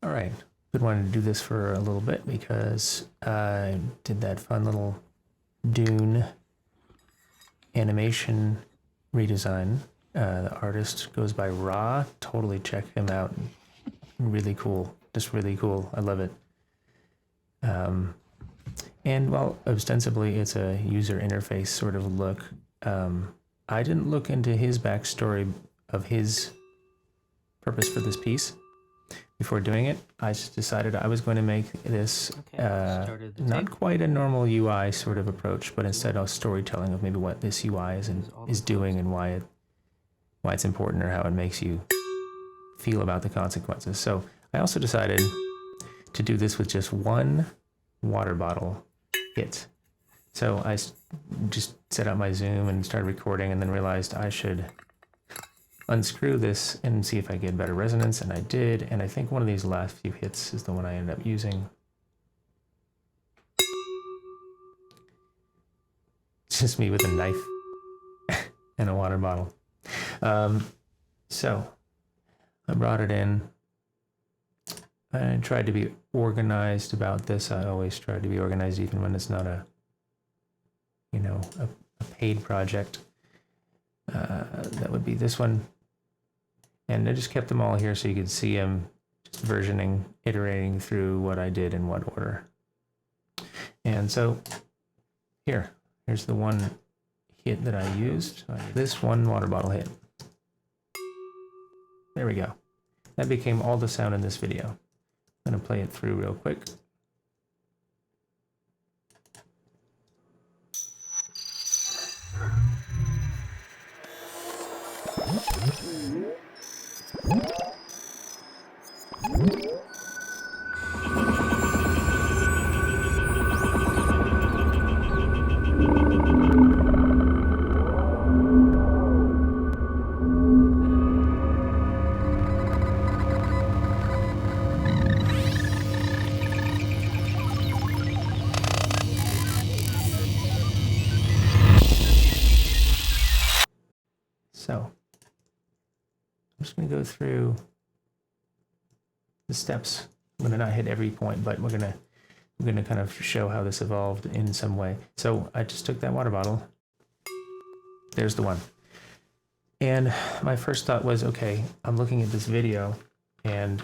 All right, been wanting to do this for a little bit because I did that fun little Dune animation redesign. The artist goes by Ra. Totally check him out. Really cool. Just really cool. I love it. And well, ostensibly it's a user interface sort of look. I didn't look into his backstory of his purpose for this piece before doing it. I just decided I was going to make this not quite a normal UI sort of approach, but instead a storytelling of maybe what this UI is doing and why it's important or how it makes you feel about the consequences. So I also decided to do this with just one water bottle hit. So I just set up my Zoom and started recording, and then realized I should unscrew this and see if I get better resonance, and I did. And I think one of these last few hits is the one I ended up using. It's just me with a knife and a water bottle. So I brought it in. I tried to be organized about this. I always try to be organized even when it's not a paid project. That would be this one. And I just kept them all here so you could see them just versioning, iterating through what I did in what order. And so here's the one hit that I used. This one water bottle hit. There we go. That became all the sound in this video. I'm going to play it through real quick. So I'm just going to go through the steps. I'm going to not hit every point, but we're going to kind of show how this evolved in some way. So I just took that water bottle. There's the one. And my first thought was, okay, I'm looking at this video and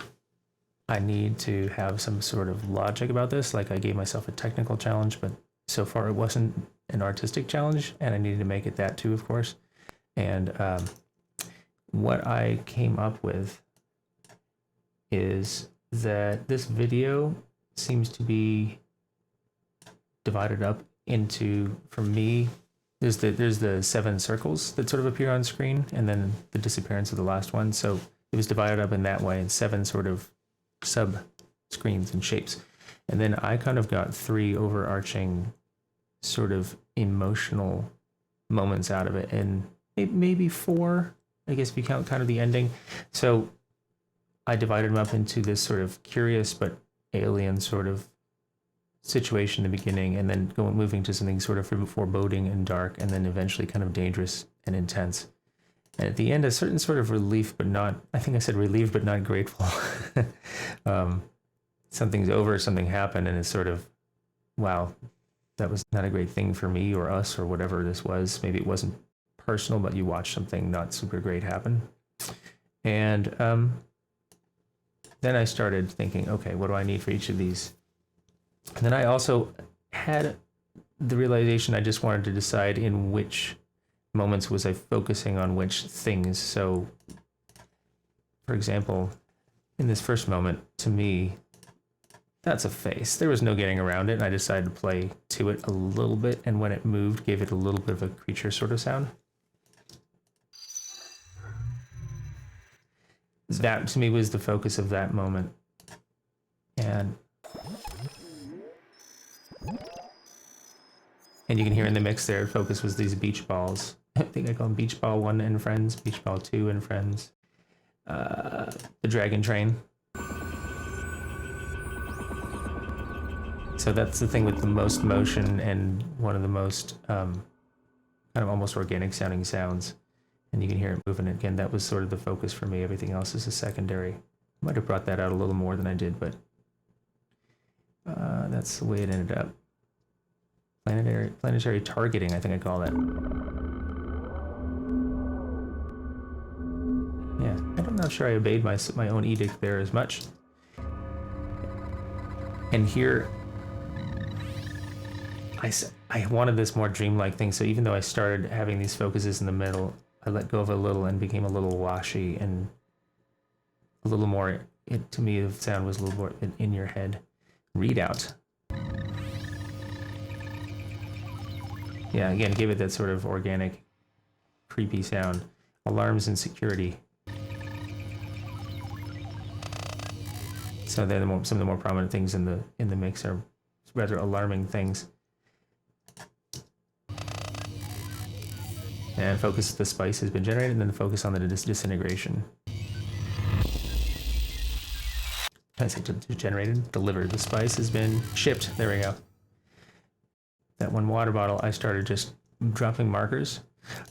I need to have some sort of logic about this. Like, I gave myself a technical challenge, but so far it wasn't an artistic challenge, and I needed to make it that too, of course. And what I came up with is that this video seems to be divided up into, for me, there's the 7 circles that sort of appear on screen, and then the disappearance of the last one. So it was divided up in that way in 7 sort of sub screens and shapes. And then I kind of got 3 overarching sort of emotional moments out of it, and maybe 4, I guess, if you count kind of the ending. So I divided them up into this sort of curious but alien sort of situation in the beginning, and then moving to something sort of foreboding and dark, and then eventually kind of dangerous and intense. And at the end, a certain sort of relief, but not, I think I said relieved but not grateful. Something's over, something happened, and it's sort of, wow, that was not a great thing for me or us or whatever this was. Maybe it wasn't personal, but you watch something not super great happen. And then I started thinking, okay, what do I need for each of these? And then I also had the realization I just wanted to decide in which moments was I focusing on which things. So, for example, in this first moment, to me, that's a face. There was no getting around it, and I decided to play to it a little bit, and when it moved, gave it a little bit of a creature sort of sound. That, to me, was the focus of that moment. And you can hear in the mix there, focus was these beach balls. I think I call them Beach Ball 1 and Friends, Beach Ball 2 and Friends. The Dragon Train. So that's the thing with the most motion and one of the most kind of almost organic sounding sounds. And you can hear it moving. Again, that was sort of the focus for me. Everything else is a secondary Might have brought that out a little more than I did, but that's the way it ended up. Planetary targeting, I think I call that. Yeah, I'm not sure I obeyed my own edict there as much. And here, I wanted this more dreamlike thing, so even though I started having these focuses in the middle, I let go of a little and became a little washy and a little more, to me, the sound was a little more in your head. Readout. Yeah, again, give it that sort of organic, creepy sound. Alarms and security. So they're some of the more prominent things in the mix are rather alarming things. And focus, the spice has been generated, and then focus on the disintegration. I say generated, delivered. The spice has been shipped. There we go. That one water bottle, I started just dropping markers.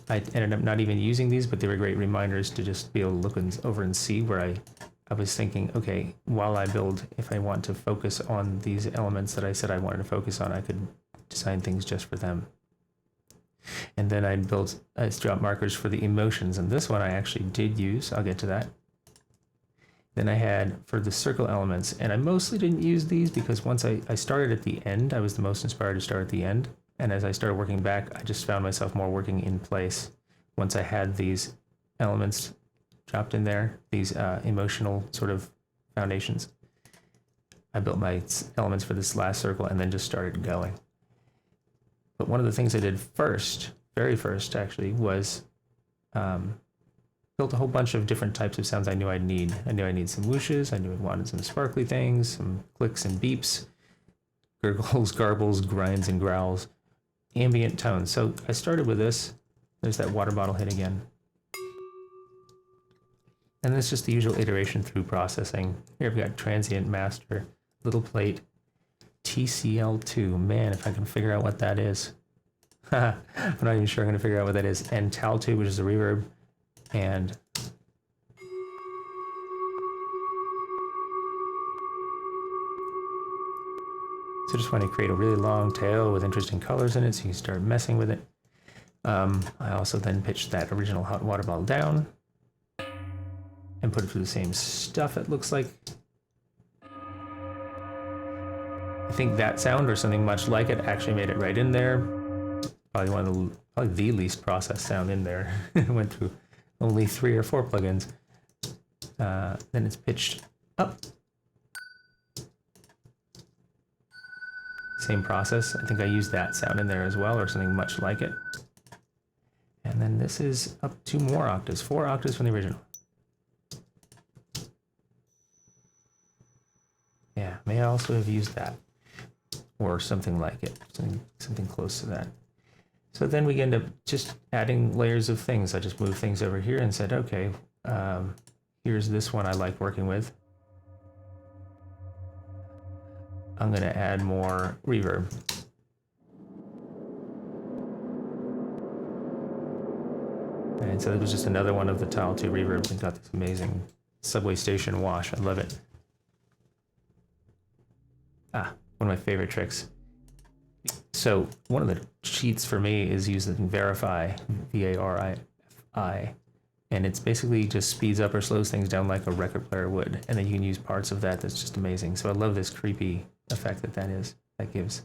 I ended up not even using these, but they were great reminders to just be able to look over and see where I was thinking, okay, while I build, if I want to focus on these elements that I said I wanted to focus on, I could design things just for them. And then I dropped markers for the emotions, and this one I actually did use. I'll get to that. Then I had for the circle elements, and I mostly didn't use these because once I started at the end, I was the most inspired to start at the end. And as I started working back, I just found myself more working in place. Once I had these elements dropped in there, these emotional sort of foundations, I built my elements for this last circle and then just started going. But one of the things I did first, very first actually, was built a whole bunch of different types of sounds I knew I'd need. I knew I need some whooshes, I knew I wanted some sparkly things, some clicks and beeps, gurgles, garbles, grinds and growls, ambient tones. So I started with this. There's that water bottle hit again. And it's just the usual iteration through processing. Here I've got transient master, little plate, TCL2. Man, if I can figure out what that is. I'm not even sure I'm going to figure out what that is. And TAL2, which is the reverb. And so just want to create a really long tail with interesting colors in it, so you can start messing with it. I also then pitched that original hot water bottle down and put it through the same stuff, it looks like. I think that sound or something much like it actually made it right in there. Probably the least processed sound in there. It went through only 3 or 4 plugins. Then it's pitched up. Same process. I think I used that sound in there as well, or something much like it. And then this is up 2 more octaves, 4 octaves from the original. Yeah, may I also have used that, or something like it, something close to that. So then we end up just adding layers of things. I just moved things over here and said, okay, here's this one I like working with. I'm going to add more reverb. And so it was just another one of the TAL2 reverbs and got this amazing subway station wash. I love it. One of my favorite tricks. So one of the cheats for me is using VariFi, VariFi, and it's basically just speeds up or slows things down like a record player would, and then you can use parts of that. That's just amazing. So I love this creepy effect that gives.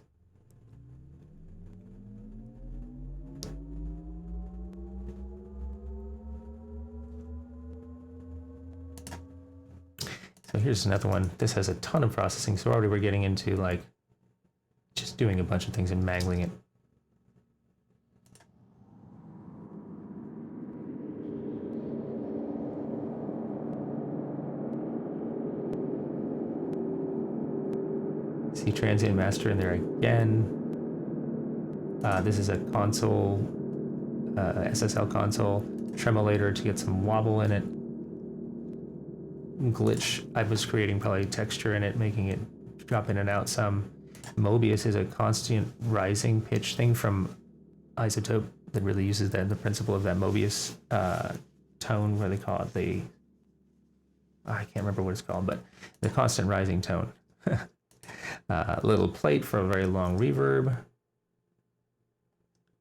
So here's another one. This has a ton of processing, so already we're getting into like just doing a bunch of things and mangling it. See transient master in there again. This is a console, SSL console, tremolator to get some wobble in it. Glitch, I was creating probably texture in it, making it drop in and out some. Mobius is a constant rising pitch thing from Isotope that really uses the principle of that Mobius tone, where they call it the I can't remember what it's called, but the constant rising tone. Little plate for a very long reverb.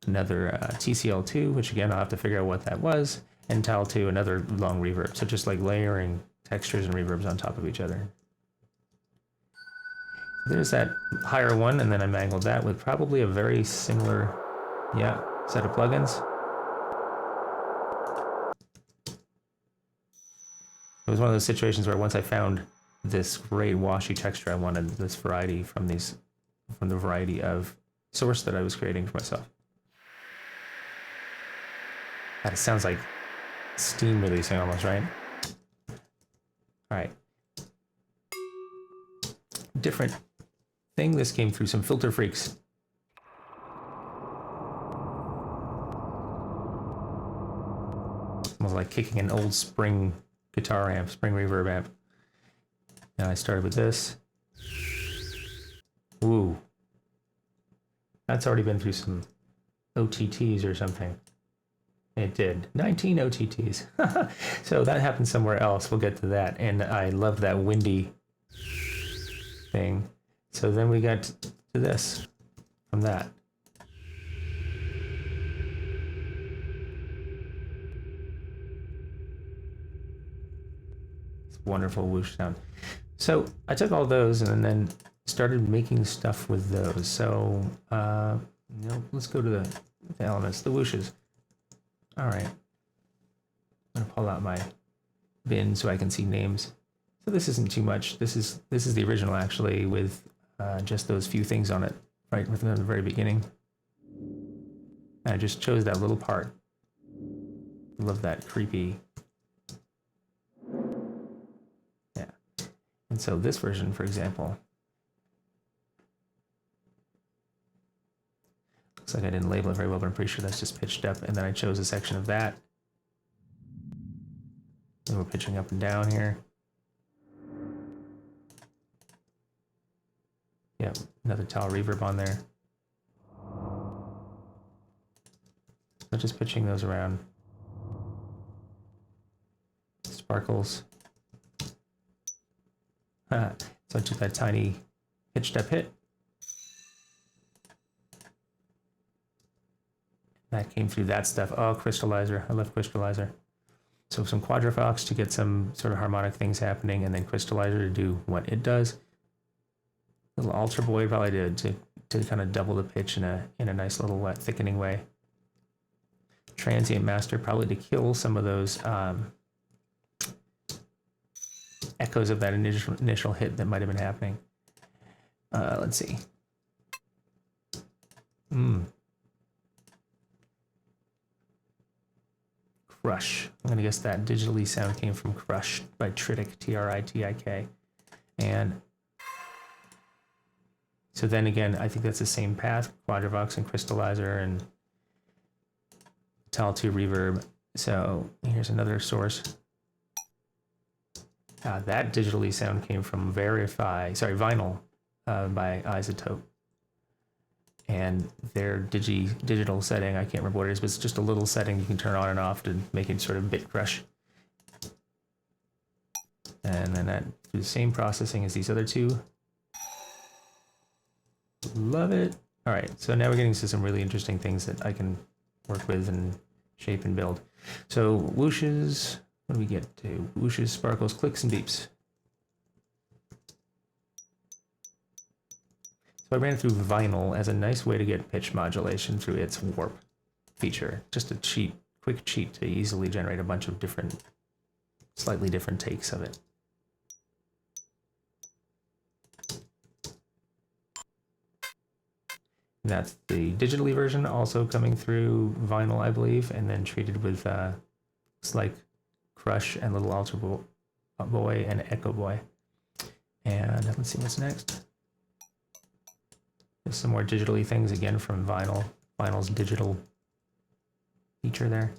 Another TCL2, which again, I'll have to figure out what that was. And TAL2, another long reverb. So just like layering textures and reverbs on top of each other. There's that higher one, and then I mangled that with probably a very similar, set of plugins. It was one of those situations where once I found this great washy texture, I wanted this variety from the variety of source that I was creating for myself. That sounds like steam releasing almost, right? All right. Different thing. This came through some filter freaks. Almost like kicking an old spring guitar amp, spring reverb amp. Now I started with this. Ooh. That's already been through some OTTs or something. It did. 19 OTTs. So that happened somewhere else. We'll get to that. And I love that windy thing. So then we got to this from that. It's wonderful whoosh sound. So I took all those and then started making stuff with those. So let's go to the elements, the whooshes. All right. I'm gonna pull out my bin so I can see names. So this isn't too much. This is the original actually, with just those few things on it right within the very beginning. And I just chose that little part. Love that creepy. Yeah. And so this version, for example, looks like I didn't label it very well, but I'm pretty sure that's just pitched up. And then I chose a section of that. And we're pitching up and down here. Yep, another towel reverb on there. So just pitching those around. Sparkles. So I took that tiny pitched up hit. That came through that stuff. Oh, crystallizer. I love crystallizer. So some quadrafox to get some sort of harmonic things happening, and then crystallizer to do what it does. Little Ultra Boy probably to kind of double the pitch in a nice little thickening way. Transient Master probably to kill some of those echoes of that initial hit that might have been happening. Let's see. Crush. I'm gonna guess that digitally sound came from Crush by Tritic, T-R-I-T-I-K. And so then again, I think that's the same path, Quadravox and Crystallizer and TAL2 reverb. So here's another source. That digitally sound came from Vinyl by Isotope. And their digital setting, I can't remember what it is, but it's just a little setting you can turn on and off to make it sort of bit crush. And then that through the same processing as these other two. Love it. All right, so now we're getting to some really interesting things that I can work with and shape and build. So whooshes, what do we get to? Whooshes, sparkles, clicks, and beeps. So I ran through Vinyl as a nice way to get pitch modulation through its warp feature. Just a quick cheat to easily generate a bunch of different, slightly different takes of it. And that's the digitally version, also coming through Vinyl, I believe, and then treated with it's like Crush and Little Ultra Boy and Echo Boy. And let's see what's next. There's some more digitally things again from Vinyl. Vinyl's digital feature there.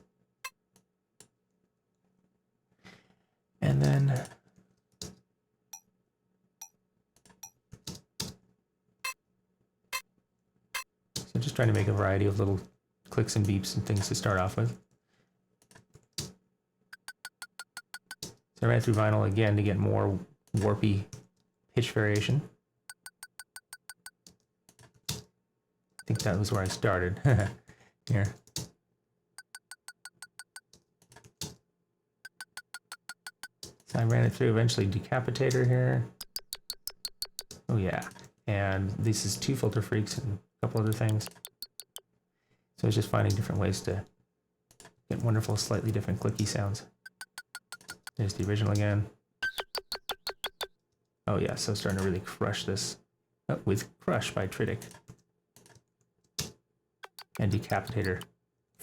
And then so just trying to make a variety of little clicks and beeps and things to start off with. So I ran through vinyl again to get more warpy pitch variation. I think that was where I started. Here. So I ran it through, eventually decapitator here. Oh yeah. And this is 2 filter freaks and a couple other things. So it's just finding different ways to get wonderful, slightly different clicky sounds. There's the original again. Oh yeah, so starting to really crush this with Crush by Tridic. And decapitator,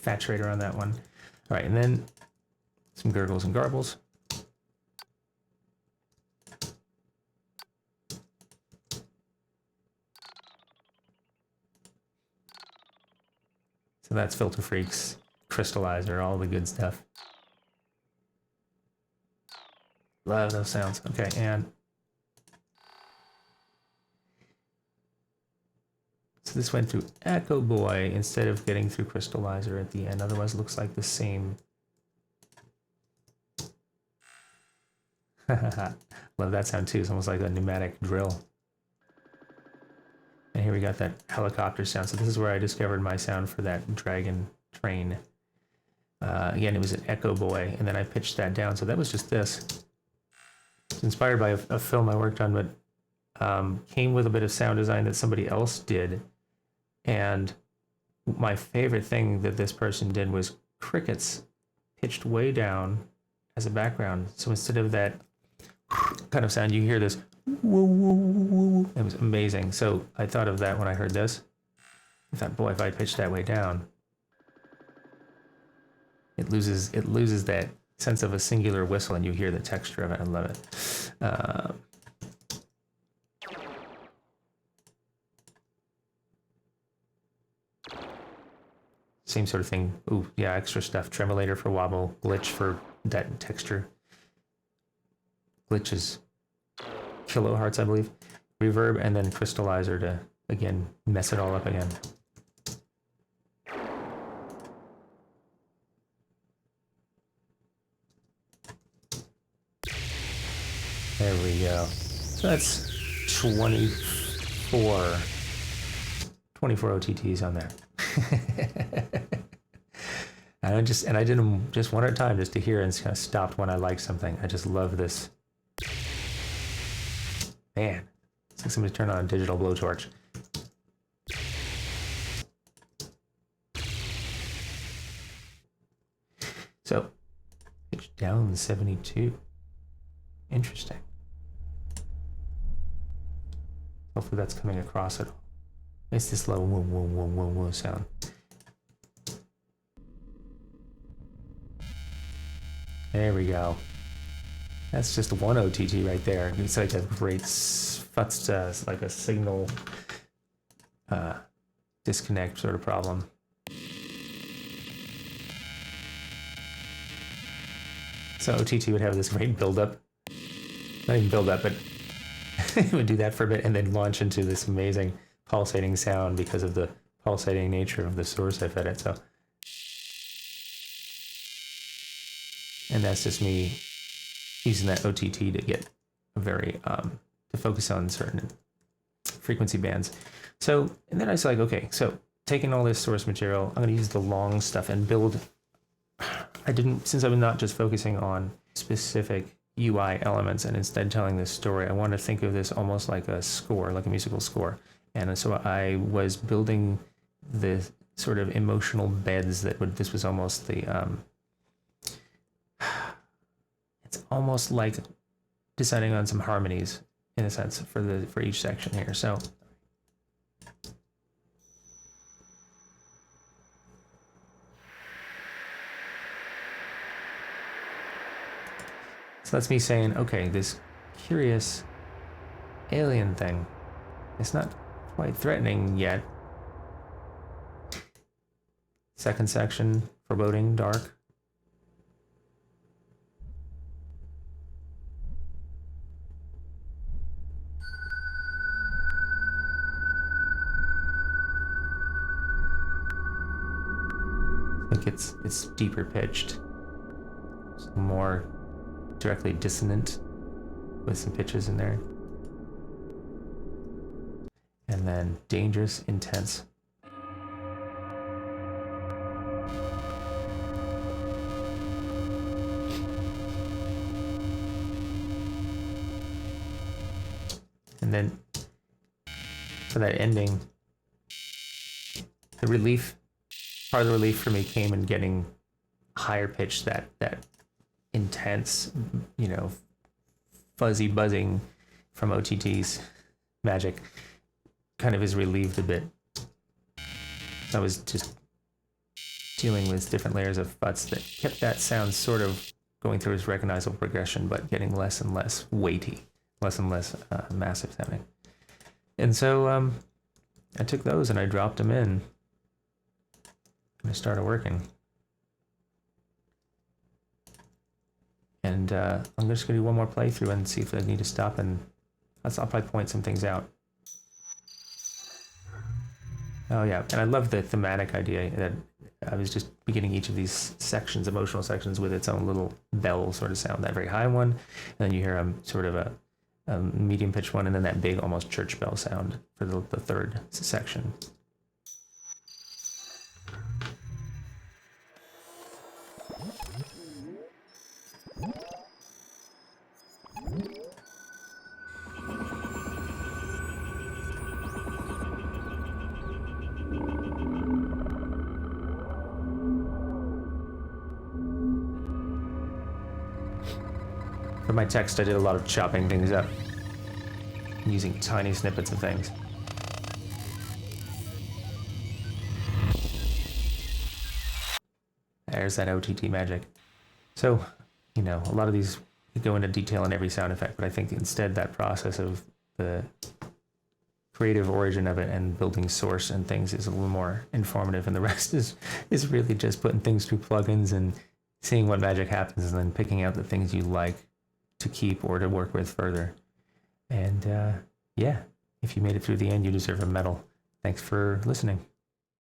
saturator on that one. All right, and then some gurgles and garbles. So that's Filter Freaks, Crystallizer, all the good stuff. Love those sounds. Okay, and so this went through Echo Boy instead of getting through Crystallizer at the end. Otherwise, it looks like the same. Love that sound too. It's almost like a pneumatic drill. And here we got that helicopter sound. So this is where I discovered my sound for that dragon train. Again, it was an Echo Boy, and then I pitched that down. So that was just this. It's inspired by a film I worked on, but came with a bit of sound design that somebody else did. And my favorite thing that this person did was crickets pitched way down as a background. So instead of that kind of sound, you hear this woo, woo, woo, woo. It was amazing. So I thought of that when I heard this. I thought, boy, if I pitched that way down, it loses that sense of a singular whistle, and you hear the texture of it. I love it. Same sort of thing. Ooh, yeah, extra stuff. Tremolator for wobble, glitch for that texture. Glitch is kilohertz, I believe. Reverb, and then crystallizer to, again, mess it all up again. There we go. So that's 24 OTTs on there. And I did them just one at a time just to hear, and kind of stopped when I liked something. I just love this. Man, it's like somebody turned on a digital blowtorch. So, pitch down 72. Interesting. Hopefully that's coming across at all. It's this low woo woo woo woo woo sound. There we go. That's just one OTT right there. It's like a great futz, like a signal disconnect sort of problem. So OTT would have this great build-up. Not even build-up, but it would do that for a bit and then launch into this amazing pulsating sound because of the pulsating nature of the source I fed it. So, and that's just me using that OTT to get a very to focus on certain frequency bands. So, and then I was like, okay, so taking all this source material, I'm going to use the long stuff and build. Since I'm not just focusing on specific UI elements and instead telling this story, I want to think of this almost like a score, like a musical score. And so I was building the sort of emotional beds that would, this was almost the, it's almost like deciding on some harmonies in a sense for each section here. So that's me saying, okay, this curious alien thing, it's not quite threatening yet. Second section, foreboding, dark. I think it's deeper pitched, some more directly dissonant with some pitches in there. And then dangerous, intense. And then for that ending, the relief, part of the relief for me came in getting higher pitch, that intense, you know, fuzzy buzzing from OTT's magic kind of is relieved a bit. I was just dealing with different layers of futs that kept that sound sort of going through its recognizable progression, but getting less and less weighty, less and less massive sounding. And so I took those and I dropped them in and I started working. And I'm just gonna do one more playthrough and see if I need to stop, and I'll probably point some things out. Oh yeah, and I love the thematic idea that I was just beginning each of these sections, emotional sections, with its own little bell sort of sound. That very high one, and then you hear sort of a medium pitched one, and then that big almost church bell sound for the third section. For my text, I did a lot of chopping things up, using tiny snippets of things. There's that OTT magic. So, you know, a lot of these go into detail in every sound effect, but I think instead that process of the creative origin of it and building source and things is a little more informative, and the rest is really just putting things through plugins and seeing what magic happens, and then picking out the things you like to keep or to work with further. And yeah, if you made it through the end, you deserve a medal. Thanks for listening.